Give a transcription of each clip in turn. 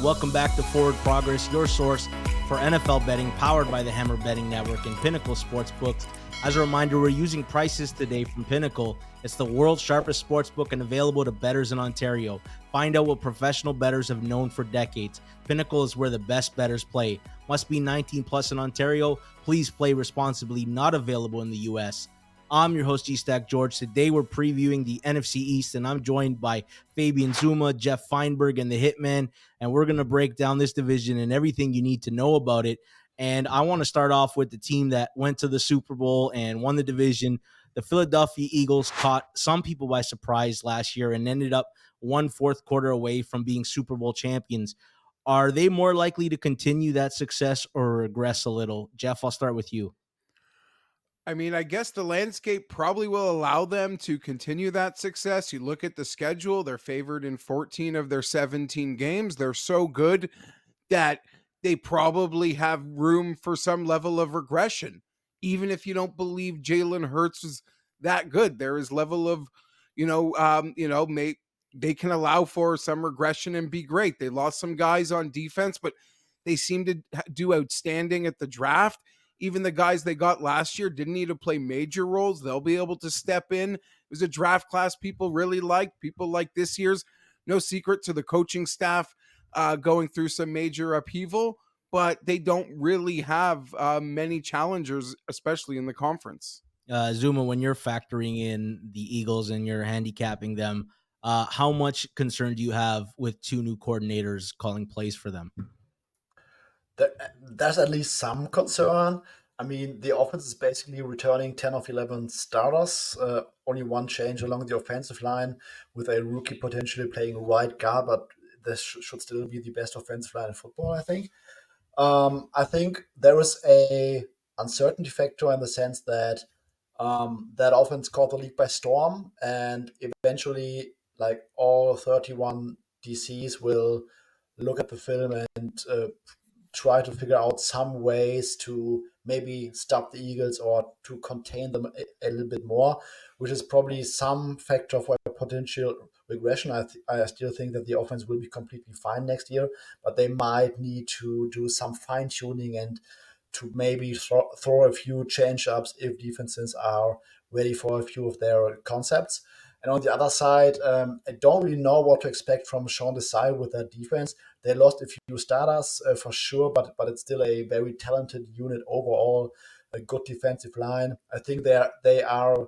Welcome back to Forward Progress, your source for NFL betting, powered by the Hammer Betting Network and Pinnacle Sportsbooks. As a reminder, we're using prices today from Pinnacle. It's the world's sharpest sportsbook and available to bettors in Ontario. Find out what professional bettors have known for decades. Pinnacle is where the best bettors play. Must be 19 plus in Ontario. Please play responsibly. Not available in the U.S. I'm your host, G-Stack George. Today we're previewing the NFC East, and I'm joined by Fabian Sommer, Geoff Fienberg, and the Hitman, and we're going to break down this division and everything you need to know about it. And I want to start off with the team that went to the Super Bowl and won the division. The Philadelphia Eagles caught some people by surprise last year and ended up one fourth quarter away from being Super Bowl champions. Are they more likely to continue that success or regress a little? Geoff, I'll start with you. I mean, I guess the landscape probably will allow them to continue that success. You look at the schedule, they're favored in 14 of their 17 games. They're so good that they probably have room for some level of regression. Even if you don't believe Jalen Hurts is that good, there is level of, they can allow for some regression and be great. They lost some guys on defense, but they seem to do outstanding at the draft. Even the guys they got last year didn't need to play major roles. They'll be able to step in. It was a draft class people really liked. People like this year's. No secret to the coaching staff going through some major upheaval, but they don't really have many challengers, especially in the conference. Zuma, when you're factoring in the Eagles and you're handicapping them, how much concern do you have with two new coordinators calling plays for them? There's at least some concern. I mean, the offense is basically returning 10 of 11 starters. Only one change along the offensive line with a rookie potentially playing right guard, but this should still be the best offensive line in football, I think. I think there is a uncertainty factor in the sense that that offense caught the league by storm, and eventually, like all 31 DCs will look at the film and try to figure out some ways to maybe stop the Eagles or to contain them a little bit more, which is probably some factor for a potential regression. I still think that the offense will be completely fine next year, but they might need to do some fine tuning and to maybe throw a few change ups if defenses are ready for a few of their concepts. And on the other side, I don't really know what to expect from Sean Desai with that defense. They lost a few starters for sure, but it's still a very talented unit overall, a good defensive line. I think they are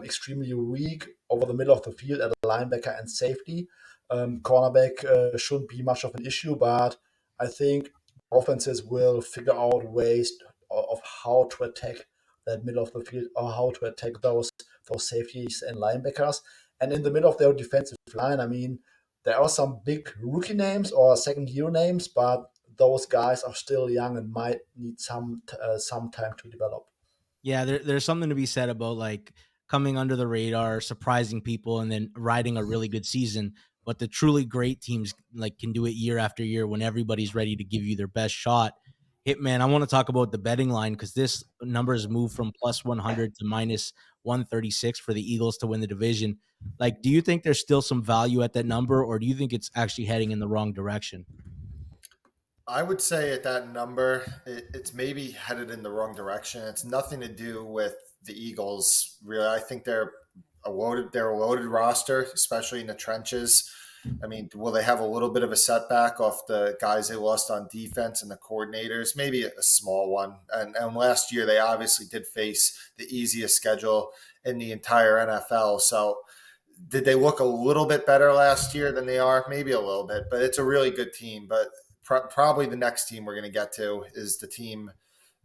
extremely weak over the middle of the field at a linebacker and safety. Cornerback shouldn't be much of an issue, but I think offenses will figure out ways of how to attack that middle of the field or how to attack those safeties and linebackers. And in the middle of their defensive line, I mean, there are some big rookie names or second year names, but those guys are still young and might need some time to develop. Yeah, there's something to be said about like coming under the radar, surprising people, and then riding a really good season. But the truly great teams like can do it year after year when everybody's ready to give you their best shot. Hitman, I want to talk about the betting line because this number has moved from plus 100 to minus 136 for the Eagles to win the division. Like, do you think there's still some value at that number, or do you think it's actually heading in the wrong direction? I would say at that number, it's maybe headed in the wrong direction. It's nothing to do with the Eagles. Really, I think they're a loaded roster, especially in the trenches. I mean, will they have a little bit of a setback off the guys they lost on defense and the coordinators? Maybe a small one. And last year, they obviously did face the easiest schedule in the entire NFL. So did they look a little bit better last year than they are? Maybe a little bit, but it's a really good team. But probably the next team we're going to get to is the team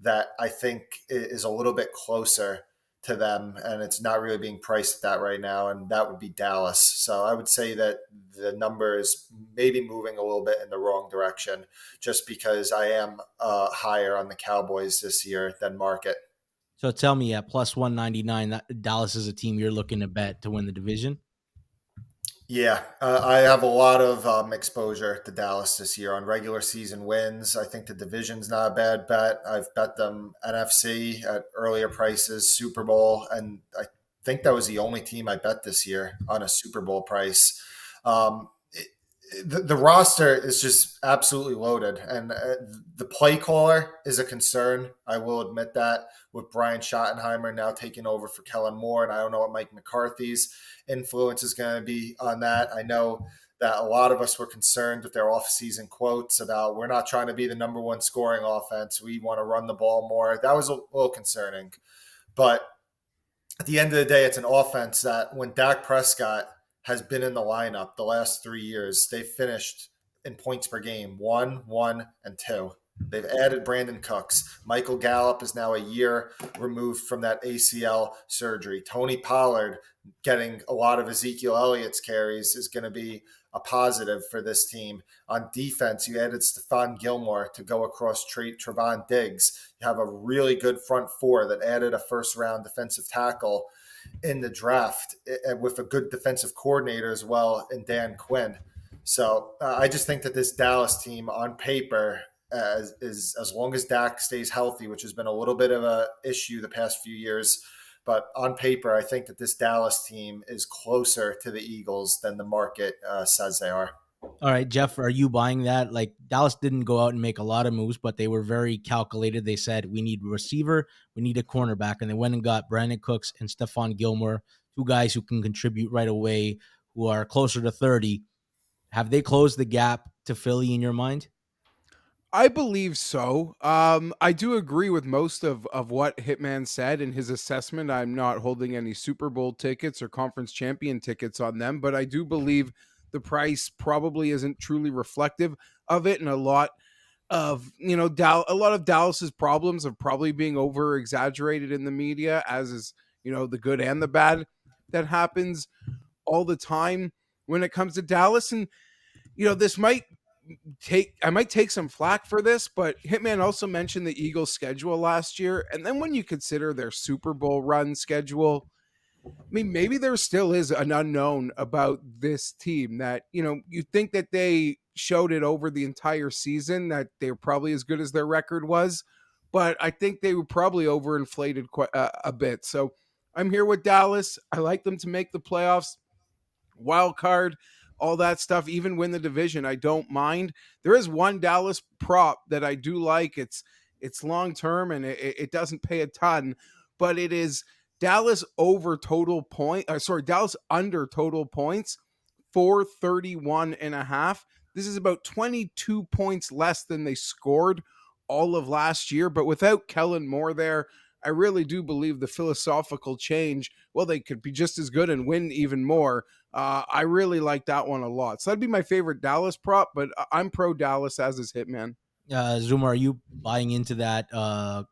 that I think is a little bit closer to them, and it's not really being priced at that right now, and that would be Dallas. So I would say that the number is maybe moving a little bit in the wrong direction just because I am higher on the Cowboys this year than market. So tell me, at plus 199, that Dallas is a team you're looking to bet to win the division? Yeah, I have a lot of exposure to Dallas this year on regular season wins. I think the division's not a bad bet. I've bet them NFC at earlier prices, Super Bowl, and I think that was the only team I bet this year on a Super Bowl price. the roster is just absolutely loaded, and the play caller is a concern. I will admit that, with Brian Schottenheimer now taking over for Kellen Moore, and I don't know what Mike McCarthy's influence is going to be on that. I know that a lot of us were concerned with their offseason quotes about we're not trying to be the number one scoring offense. We want to run the ball more. That was a little concerning. But at the end of the day, it's an offense that when Dak Prescott has been in the lineup the last 3 years, they've finished in points per game 1, 1, and 2. They've added Brandon Cooks. Michael Gallup is now a year removed from that ACL surgery. Tony Pollard getting a lot of Ezekiel Elliott's carries is going to be a positive for this team. On defense, you added Stephon Gilmore to go across Trevon Diggs. You have a really good front four that added a first-round defensive tackle in the draft with a good defensive coordinator as well in Dan Quinn. So I just think that this Dallas team on paper is as long as Dak stays healthy, which has been a little bit of a issue the past few years. But on paper, I think that this Dallas team is closer to the Eagles than the market says they are. All right, Geoff, are you buying that? Like, Dallas didn't go out and make a lot of moves, but they were very calculated. They said, we need a receiver, we need a cornerback, and they went and got Brandon Cooks and Stephon Gilmore, two guys who can contribute right away, who are closer to 30. Have they closed the gap to Philly in your mind? I believe so. I do agree with most of what Hitman said in his assessment. I'm not holding any Super Bowl tickets or conference champion tickets on them, but I do believe the price probably isn't truly reflective of it. And a lot of, a lot of Dallas's problems of probably being over exaggerated in the media, as is, the good and the bad that happens all the time when it comes to Dallas. And, this I might take some flack for this, but Hitman also mentioned the Eagles schedule last year. And then when you consider their Super Bowl run schedule, I mean, maybe there still is an unknown about this team that, you think that they showed it over the entire season, that they were probably as good as their record was. But I think they were probably overinflated quite a bit. So I'm here with Dallas. I like them to make the playoffs, wild card, all that stuff, even win the division. I don't mind. There is one Dallas prop that I do like. It's long term and it doesn't pay a ton, but it is Dallas over total point. Dallas under total points, 431.5. This is about 22 points less than they scored all of last year. But without Kellen Moore there, I really do believe the philosophical change, well, they could be just as good and win even more. I really like that one a lot. So that'd be my favorite Dallas prop, but I'm pro Dallas, as is Hitman. Zuma, are you buying into that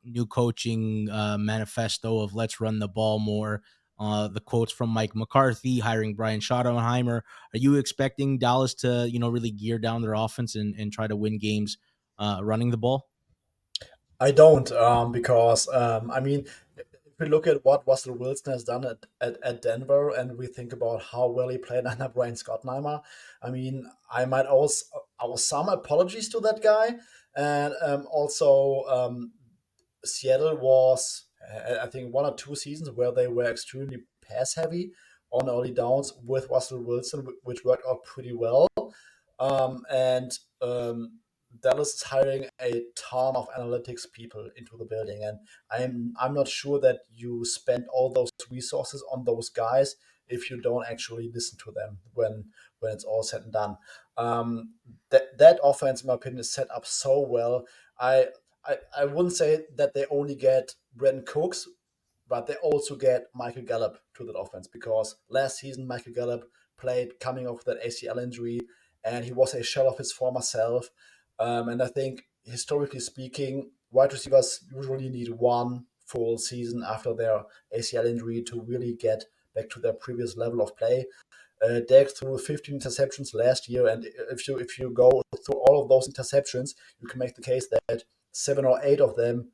new coaching manifesto of let's run the ball more? The quotes from Mike McCarthy, hiring Brian Schottenheimer. Are you expecting Dallas to, really gear down their offense and try to win games running the ball? I don't, because I mean, if we look at what Russell Wilson has done at Denver, and we think about how well he played under Brian Schottenheimer, I mean, I might also owe some apologies to that guy, and also Seattle was, I think, 1 or 2 seasons where they were extremely pass heavy on early downs with Russell Wilson, which worked out pretty well. And Dallas is hiring a ton of analytics people into the building, and I'm not sure that you spend all those resources on those guys if you don't actually listen to them when it's all said and done. That offense, in my opinion, is set up so well. I wouldn't say that they only get Brandon Cooks, but they also get Michael Gallup to that offense, because last season Michael Gallup played coming off that ACL injury, and he was a shell of his former self. And I think, historically speaking, wide receivers usually need one full season after their ACL injury to really get back to their previous level of play. Dak threw 15 interceptions last year, and if you go through all of those interceptions, you can make the case that 7 or 8 of them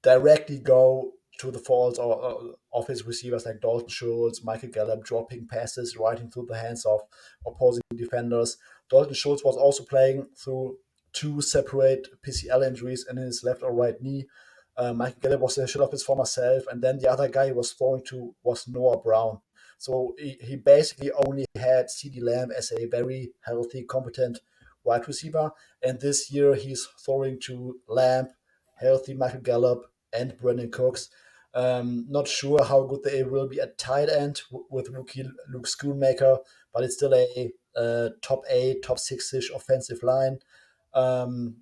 directly go to the faults of his receivers like Dalton Schultz, Michael Gallup, dropping passes right into the hands of opposing defenders. Dalton Schultz was also playing through 2 separate PCL injuries in his left or right knee. Michael Gallup was a shell of his former self, and then the other guy he was throwing to was Noah Brown. So he basically only had CeeDee Lamb as a very healthy, competent wide receiver. And this year he's throwing to Lamb, healthy Michael Gallup, and Brandon Cooks. Not sure how good they will be at tight end with rookie Luke Schoonmaker, but it's still a top 8, top 6-ish offensive line. Um,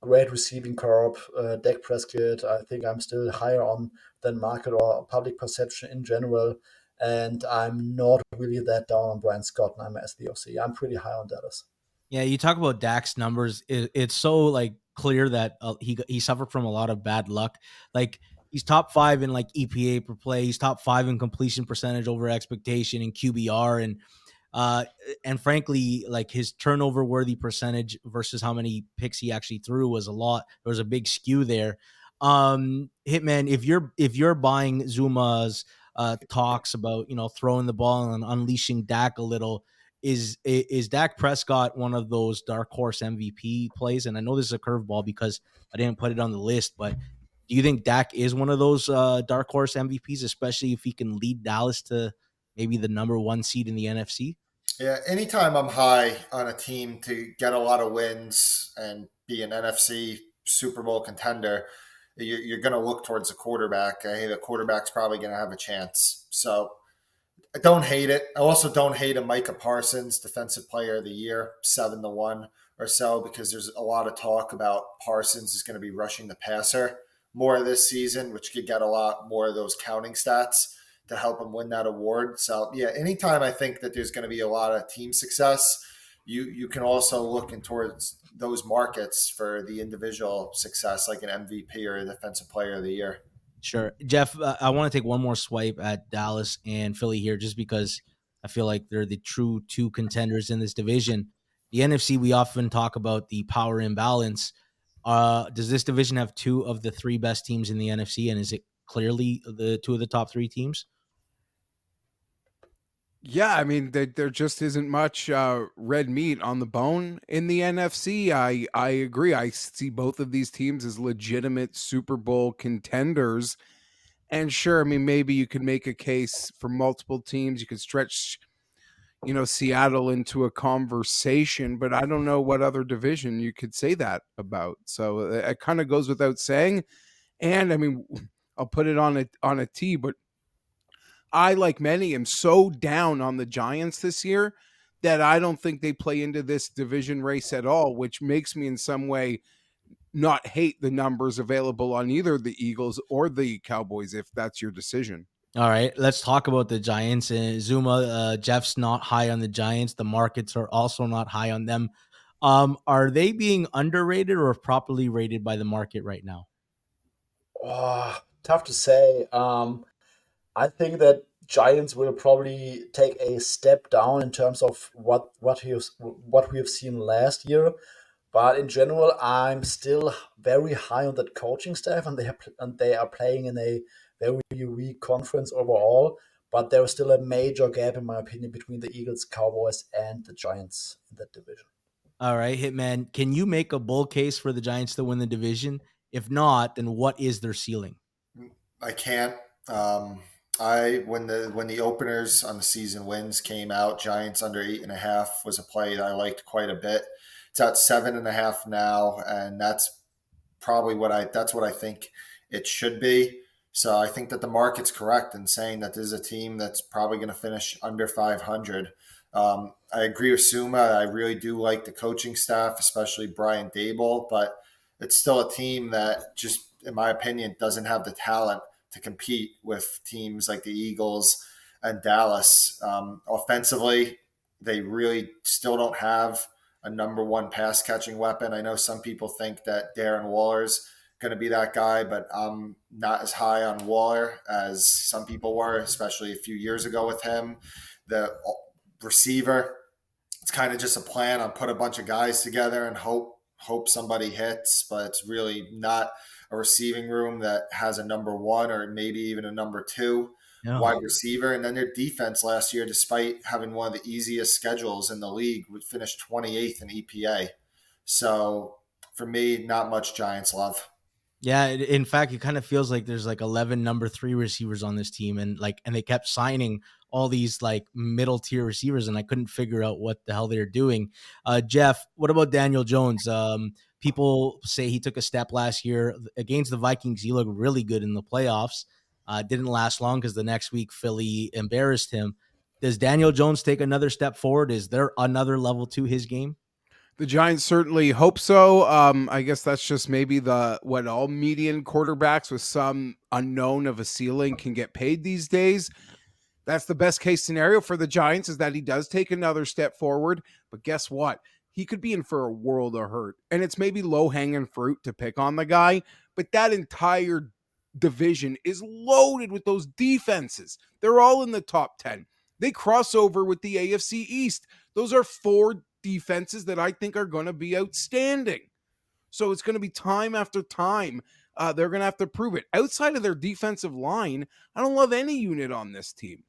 Great receiving corp. Dak Prescott, I think I'm still higher on than market or public perception in general. And I'm not really that down on Brian Scott and I'm as the OC. I'm pretty high on Dallas. Yeah, you talk about Dak's numbers. It's so like clear that he suffered from a lot of bad luck. Like he's top 5 in like EPA per play. He's top 5 in completion percentage over expectation in QBR, uh, and frankly, like his turnover worthy percentage versus how many picks he actually threw was a lot. There was a big skew there. Hitman, if you're buying Zuma's talks about throwing the ball and unleashing Dak a little, is Dak Prescott one of those dark horse MVP plays? And I know this is a curveball because I didn't put it on the list, but do you think Dak is one of those dark horse MVPs, especially if he can lead Dallas to maybe the number 1 seed in the NFC? Yeah, anytime I'm high on a team to get a lot of wins and be an NFC Super Bowl contender, you're going to look towards the quarterback. Hey, the quarterback's probably going to have a chance. So I don't hate it. I also don't hate a Micah Parsons Defensive Player of the Year, 7-1 or so, because there's a lot of talk about Parsons is going to be rushing the passer more this season, which could get a lot more of those counting stats to help him win that award. So yeah, anytime I think that there's going to be a lot of team success, you can also look in towards those markets for the individual success, like an MVP or a Defensive Player of the Year. Sure. Geoff, I want to take one more swipe at Dallas and Philly here just because I feel like they're the true 2 contenders in this division. The NFC, we often talk about the power imbalance. Does this division have 2 of the 3 best teams in the NFC, and is it clearly the 2 of the top 3 teams? Yeah, I mean, there just isn't much red meat on the bone in the NFC. I agree. I see both of these teams as legitimate Super Bowl contenders. And sure, I mean, maybe you could make a case for multiple teams. You could stretch, Seattle into a conversation, but I don't know what other division you could say that about. So it kind of goes without saying. And I mean, I'll put it on a T, but I, like many, am so down on the Giants this year that I don't think they play into this division race at all, which makes me in some way not hate the numbers available on either the Eagles or the Cowboys, if that's your decision. All right, let's talk about the Giants. Zuma, Jeff's not high on the Giants. The markets are also not high on them. Are they being underrated or properly rated by the market right now? Oh, tough to say. I think that Giants will probably take a step down in terms of what we have seen last year. But in general, I'm still very high on that coaching staff, and they are playing in a very weak conference overall. But there is still a major gap, in my opinion, between the Eagles, Cowboys, and the Giants in that division. All right, Hitman, can you make a bull case for the Giants to win the division? If not, then what is their ceiling? I can't. Um, I when the openers on the season wins came out, Giants under 8.5 was a play that I liked quite a bit. It's at 7.5 now, and that's probably that's what I think it should be. So I think that the market's correct in saying that this is a team that's probably going to finish under 500. I agree with Suma. I really do like the coaching staff, especially Brian Dable, but it's still a team that just, in my opinion, doesn't have the talent to compete with teams like the Eagles and Dallas. Offensively, they really still don't have a number 1 pass catching weapon. I know some people think that Darren Waller's going to be that guy, but I'm not as high on Waller as some people were, especially a few years ago with him. The receiver, it's kind of just a plan on put a bunch of guys together and hope somebody hits, but it's really not a receiving room that has a number 1 or maybe even a number 2 No. wide receiver. And then their defense last year, despite having one of the easiest schedules in the league, would finish 28th in EPA. So for me, not much Giants love. Yeah, in fact, it kind of feels like there's like 11 number 3 receivers on this team, and they kept signing all these like middle tier receivers, and I couldn't figure out what the hell they're doing. Geoff, what about Daniel Jones? People say he took a step last year against the Vikings. He looked really good in the playoffs. Didn't last long because the next week Philly embarrassed him. Does Daniel Jones take another step forward? Is there another level to his game? The Giants certainly hope so. I guess that's just maybe the what all median quarterbacks with some unknown of a ceiling can get paid these days. That's the best case scenario for the Giants, is that he does take another step forward. But guess what? He could be in for a world of hurt. And it's maybe low hanging fruit to pick on the guy, but that entire division is loaded with those defenses. They're all in the top 10. They cross over with the AFC East. Those are 4 defenses that I think are going to be outstanding. So it's going to be time after time. They're going to have to prove it. Outside of their defensive line, I don't love any unit on this team.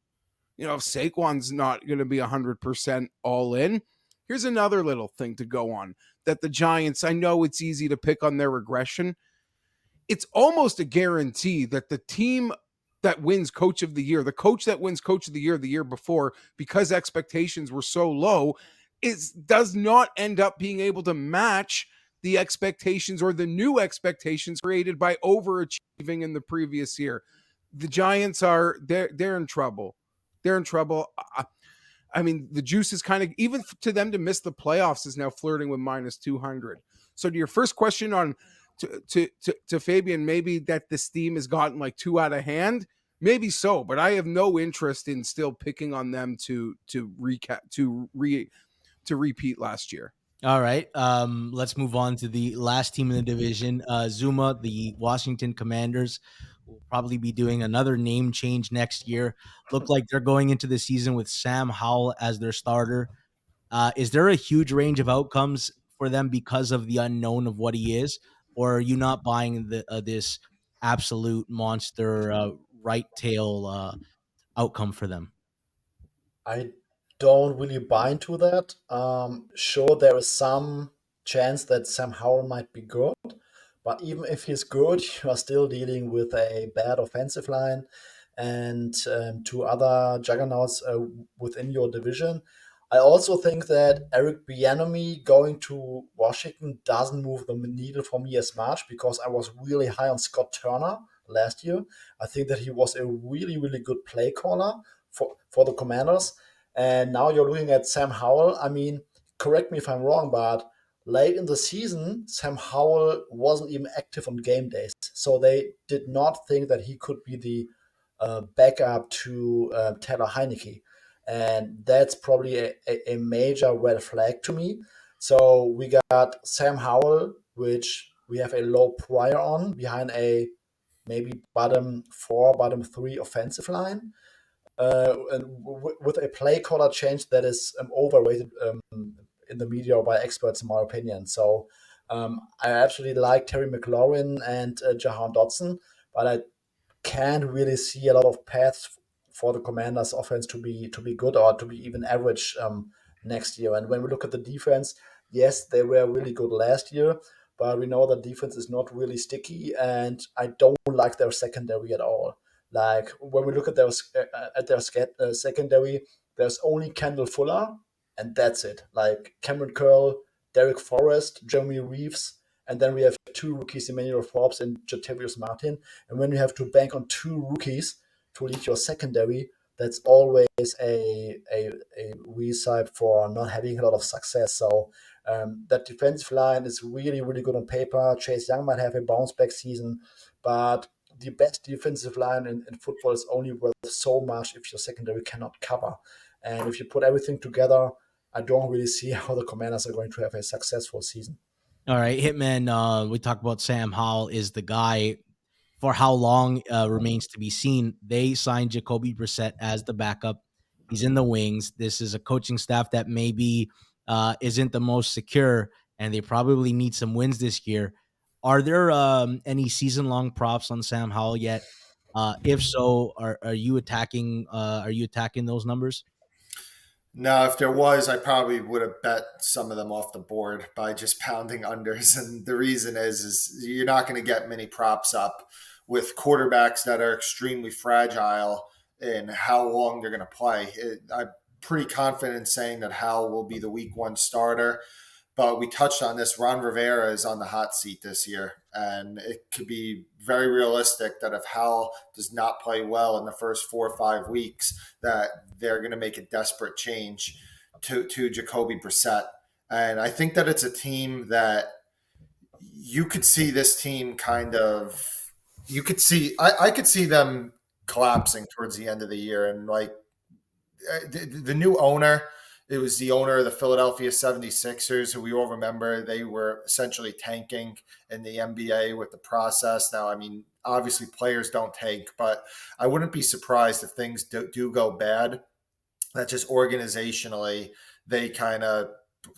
You know, if Saquon's not going to be 100% all in, here's another little thing to go on that the Giants, I know it's easy to pick on their regression. It's almost a guarantee that the team that wins coach of the year, the coach that wins coach of the year before, because expectations were so low, does not end up being able to match the expectations or the new expectations created by overachieving in the previous year. The Giants they're in trouble. They're in trouble. I mean, the juice is kind of, even to them to miss the playoffs is now flirting with minus 200. So to your first question on to Fabian, maybe that this team has gotten like too out of hand. Maybe so, but I have no interest in still picking on them to repeat last year. All right. Let's move on to the last team in the division. Zuma, the Washington Commanders, will probably be doing another name change next year. Look like they're going into the season with Sam Howell as their starter. Is there a huge range of outcomes for them because of the unknown of what he is, or are you not buying this absolute monster right tail outcome for them? I don't really buy into that. Sure, there is some chance that Sam Howell might be good, but even if he's good, you are still dealing with a bad offensive line and 2 other juggernauts within your division. I also think that Eric Bieniemy going to Washington doesn't move the needle for me as much, because I was really high on Scott Turner last year. I think that he was a really, really good play caller for the Commanders. And now you're looking at Sam Howell. I mean, correct me if I'm wrong, but late in the season, Sam Howell wasn't even active on game days. So they did not think that he could be the backup to Taylor Heineke. And that's probably a major red flag to me. So we got Sam Howell, which we have a low prior on, behind a maybe bottom 4, bottom 3 offensive line, and with a play caller change that is overrated in the media or by experts, in my opinion. So I actually like Terry McLaurin and Jahan Dotson, but I can't really see a lot of paths for the Commanders' offense to be good or to be even average next year. And when we look at the defense, yes, they were really good last year, but we know that defense is not really sticky, and I don't like their secondary at all. Like when we look at their secondary, there's only Kendall Fuller, and that's it. Like Cameron Curl, Derek Forrest, Jeremy Reeves, and then we have 2 rookies, Emmanuel Forbes and Jatavius Martin. And when you have to bank on 2 rookies to lead your secondary, that's always a recipe for not having a lot of success. So that defensive line is really, really good on paper. Chase Young might have a bounce back season, but the best defensive line in football is only worth so much if your secondary cannot cover. And if you put everything together, I don't really see how the Commanders are going to have a successful season. All right, Hitman. We talked about Sam Howell is the guy. For how long remains to be seen. They signed Jacoby Brissett as the backup. He's in the wings. This is a coaching staff that maybe isn't the most secure, and they probably need some wins this year. Are there any season-long props on Sam Howell yet? If so, are you attacking? Are you attacking those numbers? No, if there was, I probably would have bet some of them off the board by just pounding unders. And the reason is you're not going to get many props up with quarterbacks that are extremely fragile in how long they're going to play. I'm pretty confident in saying that Howell will be the week one starter. But we touched on this. Ron Rivera is on the hot seat this year, and it could be very realistic that if Howell does not play well in the first 4 or 5 weeks, that they're going to make a desperate change to Jacoby Brissett. And I think that it's a team that you could see this team kind of you could see I could see them collapsing towards the end of the year, and like the new owner, it was the owner of the Philadelphia 76ers, who we all remember. They were essentially tanking in the NBA with the process. Now, I mean, obviously players don't tank, but I wouldn't be surprised if things do go bad, that just organizationally they kind of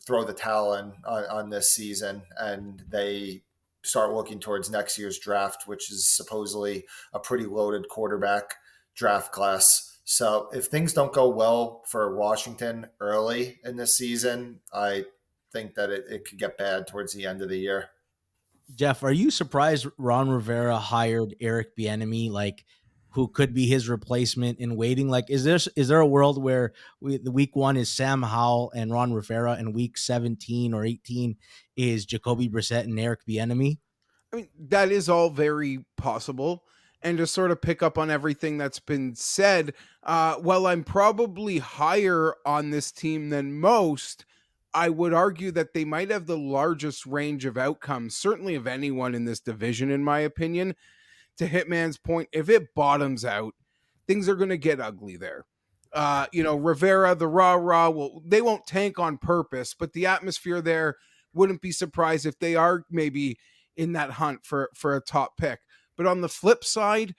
throw the towel in on this season, and they start looking towards next year's draft, which is supposedly a pretty loaded quarterback draft class. So if things don't go well for Washington early in this season, I think that it could get bad towards the end of the year. Jeff, are you surprised Ron Rivera hired Eric Bieniemy, like who could be his replacement in waiting? Like, is there a world where the week one is Sam Howell and Ron Rivera, and week 17 or 18 is Jacoby Brissett and Eric Bieniemy? I mean, that is all very possible. And to sort of pick up on everything that's been said, while I'm probably higher on this team than most, I would argue that they might have the largest range of outcomes, certainly of anyone in this division, in my opinion. To Hitman's point, if it bottoms out, things are going to get ugly there. Rivera, the rah-rah, they won't tank on purpose, but the atmosphere there, wouldn't be surprised if they are maybe in that hunt for a top pick. But on the flip side,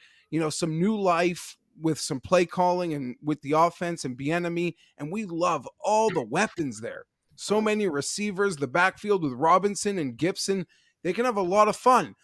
some new life with some play calling and with the offense and Bieniemy, and we love all the weapons there. So many receivers, the backfield with Robinson and Gibson, they can have a lot of fun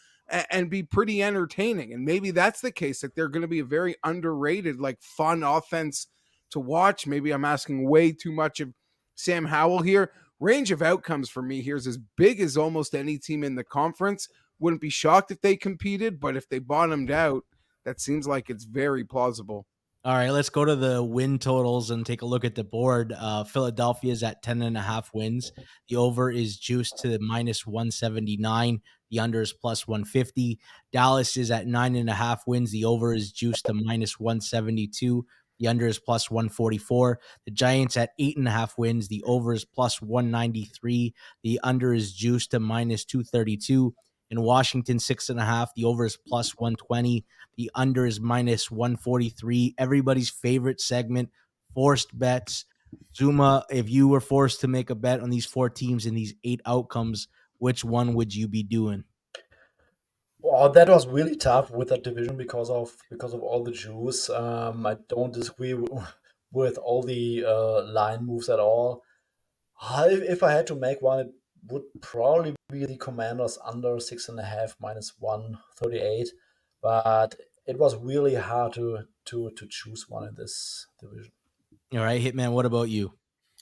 and be pretty entertaining. And maybe that's the case, that they're going to be a very underrated, like fun offense to watch. Maybe I'm asking way too much of Sam Howell here. Range of outcomes for me here is as big as almost any team in the conference. Wouldn't be shocked if they competed, but if they bottomed out, that seems like it's very plausible. All right, let's go to the win totals and take a look at the board. Philadelphia is at 10.5 wins. The over is juiced to minus 179. The under is plus 150. Dallas is at 9.5 wins. The over is juiced to minus 172. The under is plus 144. The Giants at 8.5 wins. The over is plus 193. The under is juiced to minus 232. In Washington, 6.5. The over is plus 120. The under is minus 143. Everybody's favorite segment, forced bets. Zuma, if you were forced to make a bet on these four teams and these 8 outcomes, which one would you be doing? Well, that was really tough with that division because of all the Jews. I don't disagree with all the line moves at all. If I had to make one, it would probably be the Commanders under 6.5 minus 138. But it was really hard to choose one in this division. All right, Hitman, what about you?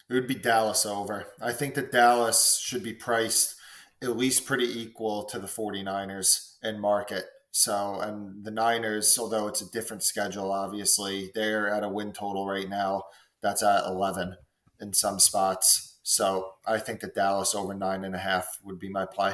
It would be Dallas over. I think that Dallas should be priced at least pretty equal to the 49ers in market. So, and the Niners, although it's a different schedule, obviously, they're at a win total right now that's at 11 in some spots. So I think that Dallas over 9.5 would be my play.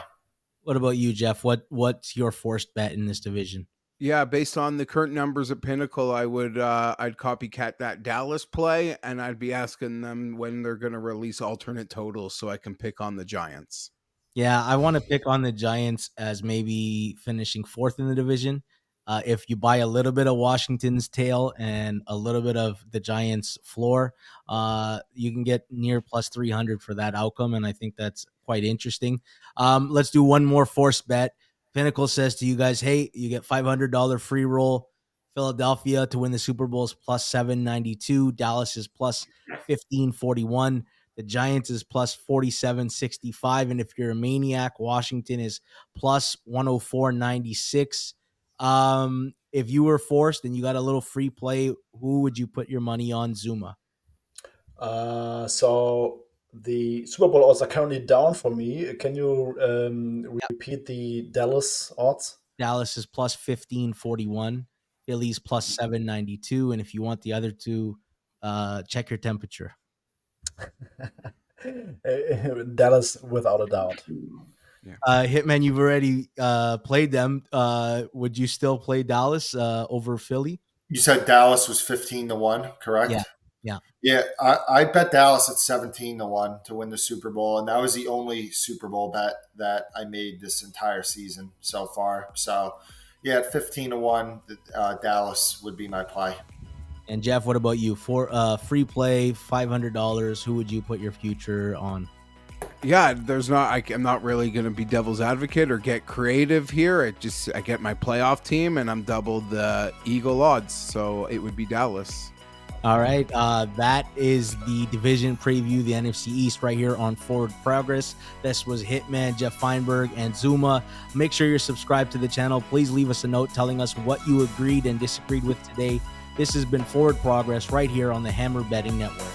What about you, Jeff? What's your forced bet in this division? Yeah, based on the current numbers at Pinnacle, I'd copycat that Dallas play, and I'd be asking them when they're going to release alternate totals so I can pick on the Giants. Yeah, I want to pick on the Giants as maybe finishing 4th in the division. If you buy a little bit of Washington's tail and a little bit of the Giants' floor, you can get near plus 300 for that outcome, and I think that's quite interesting. Let's do one more forced bet. Pinnacle says to you guys, hey, you get $500 free roll. Philadelphia to win the Super Bowl is plus 792. Dallas is plus 1541. The Giants is plus 47.65. And if you're a maniac, Washington is plus 104.96. If you were forced and you got a little free play, who would you put your money on, Zuma? So the Super Bowl odds are currently down for me. Can you repeat the Dallas odds? Dallas is plus 1541, Philly's plus 792, and if you want the other two, check your temperature. Dallas, without a doubt. Hitman, you've already played them. Would you still play Dallas over Philly? You said Dallas was 15-1, correct? Yeah. Yeah. Yeah, I bet Dallas at 17-1 to win the Super Bowl, and that was the only Super Bowl bet that I made this entire season so far. So, yeah, at 15-1, Dallas would be my play. And Geoff, what about you? For free play, $500, who would you put your future on? Yeah, I'm not really going to be devil's advocate or get creative here. I get my playoff team and I'm double the Eagle odds. So it would be Dallas. All right. That is the division preview, the NFC East right here on Forward Progress. This was Hitman, Geoff Fienberg, and Zuma. Make sure you're subscribed to the channel. Please leave us a note telling us what you agreed and disagreed with today. This has been Forward Progress right here on the Hammer Betting Network.